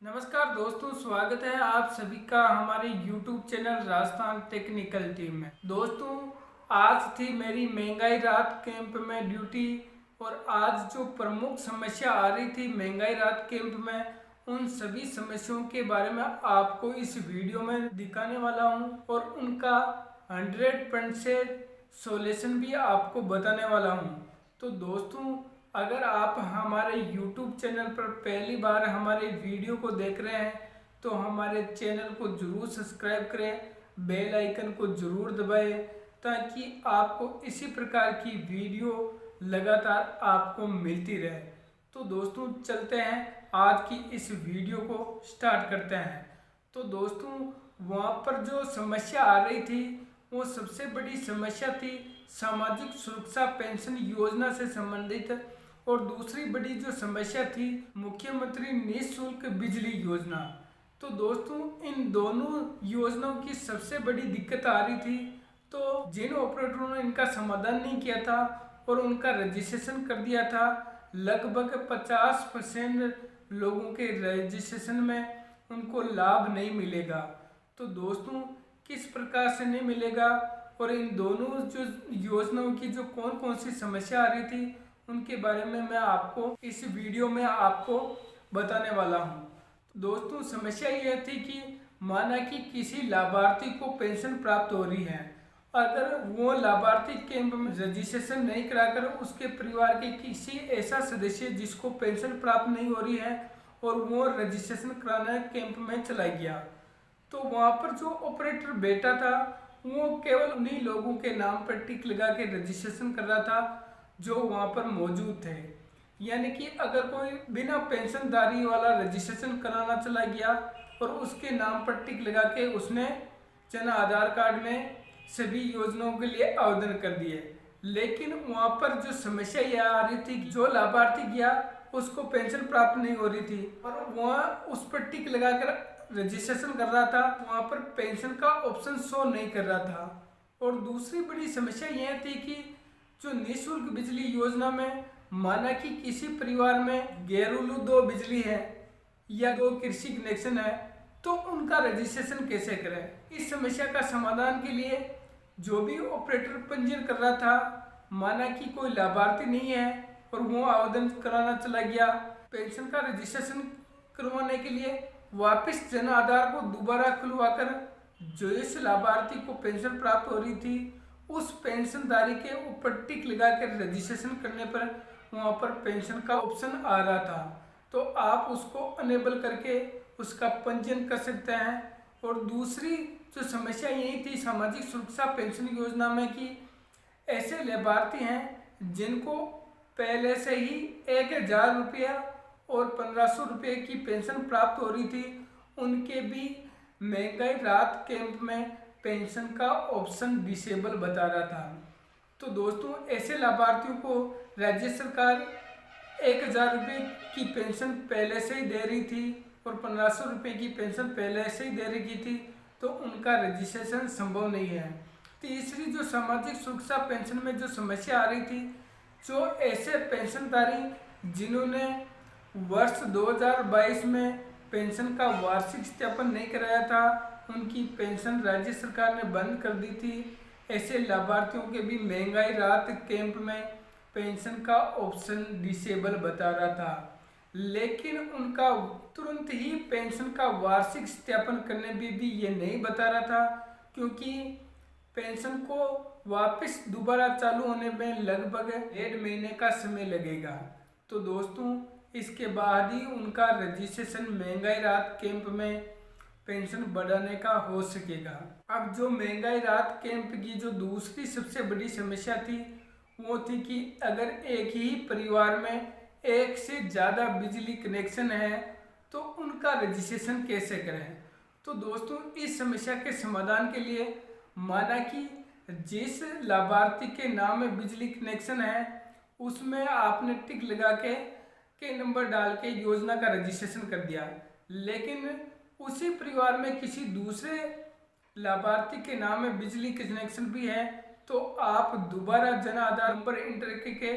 नमस्कार दोस्तों, स्वागत है आप सभी का हमारे YouTube channel Rajasthan technical team में। दोस्तों, आज थी मेरी महंगाई राहत कैंप में ड्यूटी और आज जो प्रमुख समस्या आ रही थी महंगाई राहत कैंप में, उन सभी समस्याओं के बारे में आपको इस वीडियो में दिखाने वाला हूं और उनका 100% सॉल्यूशन भी आपको बताने वाला हूं। तो दोस्तों, अगर आप हमारे YouTube चैनल पर पहली बार हमारे वीडियो को देख रहे हैं तो हमारे चैनल को जरूर सब्सक्राइब करें, बेल आइकन को जरूर दबाएं ताकि आपको इसी प्रकार की वीडियो लगातार आपको मिलती रहे। तो दोस्तों, चलते हैं आज की इस वीडियो को स्टार्ट करते हैं। तो दोस्तों, वहाँ पर जो समस्या आ रही थी वो सबसे बड़ी समस्या थी सामाजिक सुरक्षा पेंशन योजना से संबंधित, और दूसरी बड़ी जो समस्या थी मुख्यमंत्री निःशुल्क बिजली योजना। तो दोस्तों, इन दोनों योजनाओं की सबसे बड़ी दिक्कत आ रही थी। तो जिन ऑपरेटरों ने इनका समाधान नहीं किया था और उनका रजिस्ट्रेशन कर दिया था, लगभग 50% लोगों के रजिस्ट्रेशन में उनको लाभ नहीं मिलेगा। तो दोस्तों, किस प्रकार से नहीं मिलेगा और इन दोनों जो योजनाओं की जो कौन कौन सी समस्या आ रही थी उनके बारे में मैं आपको इस वीडियो में आपको बताने वाला हूं। दोस्तों, समस्या यह थी कि माना कि किसी लाभार्थी को पेंशन प्राप्त हो रही है, अगर वो लाभार्थी कैंप में रजिस्ट्रेशन नहीं कराकर उसके परिवार के किसी ऐसा सदस्य जिसको पेंशन प्राप्त नहीं हो रही है और वो रजिस्ट्रेशन कराने कैंप में चला गया, तो वहाँ पर जो ऑपरेटर बैठा था वो केवल उन्हीं लोगों के नाम पर टिक लगा के रजिस्ट्रेशन कर रहा था जो वहाँ पर मौजूद थे। यानी कि अगर कोई बिना पेंशनधारी वाला रजिस्ट्रेशन कराना चला गया और उसके नाम पर टिक लगा के उसने जन आधार कार्ड में सभी योजनाओं के लिए आवेदन कर दिए, लेकिन वहाँ पर जो समस्या यह आ रही थी जो लाभार्थी गया उसको पेंशन प्राप्त नहीं हो रही थी और वहाँ उस पर टिक लगाकर रजिस्ट्रेशन कर रहा था, वहाँ पर पेंशन का ऑप्शन शो नहीं कर रहा था। और दूसरी बड़ी समस्या यह थी कि जो निःशुल्क बिजली योजना में माना कि किसी परिवार में घरेलू 2 बिजली है या 2 कृषि कनेक्शन है, तो उनका रजिस्ट्रेशन कैसे करें। इस समस्या का समाधान के लिए जो भी ऑपरेटर पंजीयन कर रहा था, माना कि कोई लाभार्थी नहीं है और वो आवेदन कराना चला गया पेंशन का रजिस्ट्रेशन करवाने के लिए, वापस जन आधार को दोबारा खुलवाकर जो इस लाभार्थी को पेंशन प्राप्त हो रही थी उस पेंशनधारी के ऊपर टिक लगा कर रजिस्ट्रेशन करने पर वहाँ पर पेंशन का ऑप्शन आ रहा था, तो आप उसको अनेबल करके उसका पंजीयन कर सकते हैं। और दूसरी जो समस्या यही थी सामाजिक सुरक्षा पेंशन योजना में कि ऐसे लाभार्थी हैं जिनको पहले से ही 1000 रुपया और 1500 रुपये की पेंशन प्राप्त हो रही थी, उनके भी महंगाई राहत कैंप में पेंशन का ऑप्शन डिसेबल बता रहा था। तो दोस्तों, ऐसे लाभार्थियों को राज्य सरकार 1000 रुपये की पेंशन पहले से ही दे रही थी और 1500 रुपये की पेंशन पहले से ही दे रही थी, तो उनका रजिस्ट्रेशन संभव नहीं है। तीसरी जो सामाजिक सुरक्षा पेंशन में जो समस्या आ रही थी, जो ऐसे पेंशनधारी जिन्होंने वर्ष 2022 में पेंशन का वार्षिक सत्यापन नहीं कराया था, उनकी पेंशन राज्य सरकार ने बंद कर दी थी। ऐसे लाभार्थियों के भी महंगाई राहत कैंप में पेंशन का ऑप्शन डिसेबल बता रहा था, लेकिन उनका तुरंत ही पेंशन का वार्षिक सत्यापन करने भी ये नहीं बता रहा था, क्योंकि पेंशन को वापस दोबारा चालू होने में लगभग 1.5 महीने का समय लगेगा। तो दोस्तों, इसके बाद ही उनका रजिस्ट्रेशन महंगाई राहत कैंप में पेंशन बढ़ाने का हो सकेगा। अब जो महंगाई राहत कैंप की जो दूसरी सबसे बड़ी समस्या थी वो थी कि अगर एक ही परिवार में एक से ज़्यादा बिजली कनेक्शन है तो उनका रजिस्ट्रेशन कैसे करें। तो दोस्तों, इस समस्या के समाधान के लिए माना कि जिस लाभार्थी के नाम में बिजली कनेक्शन है उसमें आपने टिक लगा के नंबर डाल के योजना का रजिस्ट्रेशन कर दिया, लेकिन उसी परिवार में किसी दूसरे लाभार्थी के नाम में बिजली कनेक्शन भी है, तो आप दोबारा जन आधार नंबर इंटर करके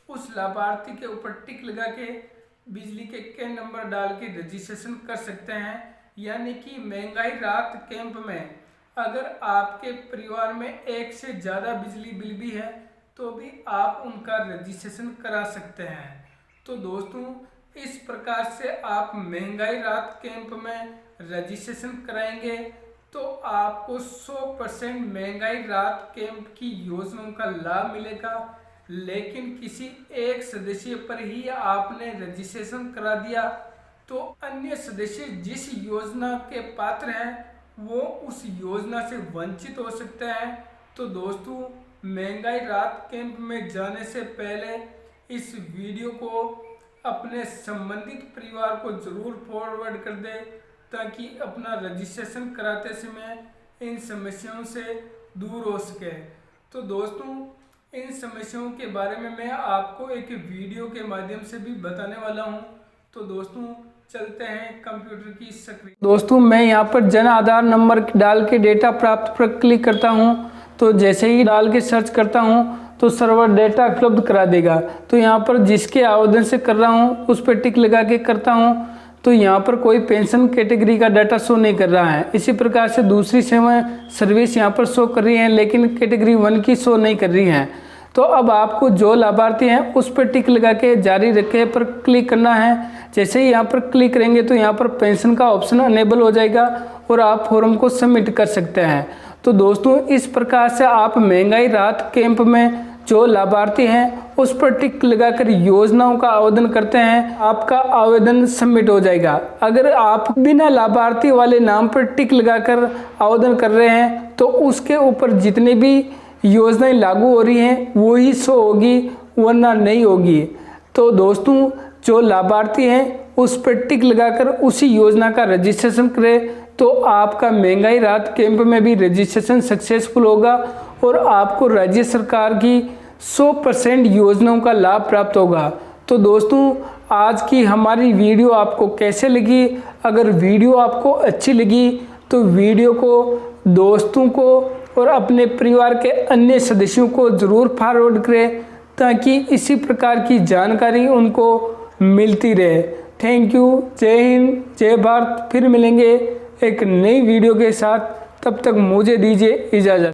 उस लाभार्थी के ऊपर टिक लगा के बिजली के नंबर डाल के रजिस्ट्रेशन कर सकते हैं। यानी कि महंगाई राहत कैंप में अगर आपके परिवार में एक से ज़्यादा बिजली बिल भी है तो भी आप उनका रजिस्ट्रेशन करा सकते हैं। तो दोस्तों, इस प्रकार से आप महंगाई राहत कैंप में रजिस्ट्रेशन कराएंगे तो आपको 100% महंगाई राहत कैंप की योजनाओं का लाभ मिलेगा। लेकिन किसी एक सदस्य पर ही आपने रजिस्ट्रेशन करा दिया तो अन्य सदस्य जिस योजना के पात्र हैं वो उस योजना से वंचित हो सकते हैं। तो दोस्तों, महंगाई राहत कैंप में जाने से पहले इस वीडियो को अपने संबंधित परिवार को जरूर फॉरवर्ड कर दें ताकि अपना रजिस्ट्रेशन कराते समय इन समस्याओं से दूर हो सके। तो दोस्तों, इन समस्याओं के बारे में मैं आपको एक वीडियो के माध्यम से भी बताने वाला हूं। तो दोस्तों, चलते हैं कंप्यूटर की स्क्रीन। दोस्तों, मैं यहां पर जन आधार नंबर डाल के डेटा प्राप्त पर क्लिक करता हूं। तो जैसे ही डाल के सर्च करता हूं तो सर्वर डेटा उपलब्ध करा देगा। तो यहां पर जिसके आवेदन से कर रहा हूं उस पर टिक लगा के करता हूं तो यहाँ पर कोई पेंशन कैटेगरी का डाटा शो नहीं कर रहा है। इसी प्रकार से दूसरी सेवा सर्विस यहाँ पर शो कर रही है लेकिन कैटेगरी 1 की शो नहीं कर रही है। तो अब आपको जो लाभार्थी हैं उस पर टिक लगा के जारी रखे पर क्लिक करना है। जैसे ही यहाँ पर क्लिक करेंगे तो यहाँ पर पेंशन का ऑप्शन अनेबल हो जाएगा और आप फॉर्म को सबमिट कर सकते हैं। तो दोस्तों, इस प्रकार से आप महंगाई राहत कैंप में जो लाभार्थी हैं उस पर टिक लगाकर योजनाओं का आवेदन करते हैं, आपका आवेदन सबमिट हो जाएगा। अगर आप बिना लाभार्थी वाले नाम पर टिक लगाकर आवेदन कर रहे हैं तो उसके ऊपर जितनी भी योजनाएं लागू हो रही हैं वो ही शो होगी वरना नहीं होगी। तो दोस्तों, जो लाभार्थी हैं उस पर टिक लगाकर उसी योजना का रजिस्ट्रेशन करें तो आपका महंगाई राहत कैंप में भी रजिस्ट्रेशन सक्सेसफुल होगा और आपको राज्य सरकार की 100% योजनाओं का लाभ प्राप्त होगा। तो दोस्तों, आज की हमारी वीडियो आपको कैसे लगी? अगर वीडियो आपको अच्छी लगी तो वीडियो को दोस्तों को और अपने परिवार के अन्य सदस्यों को ज़रूर फॉरवर्ड करें ताकि इसी प्रकार की जानकारी उनको मिलती रहे। Thank you. जय हिंद, जय भारत। फिर मिलेंगे एक नई वीडियो के साथ। तब तक मुझे दीजिए इजाज़त।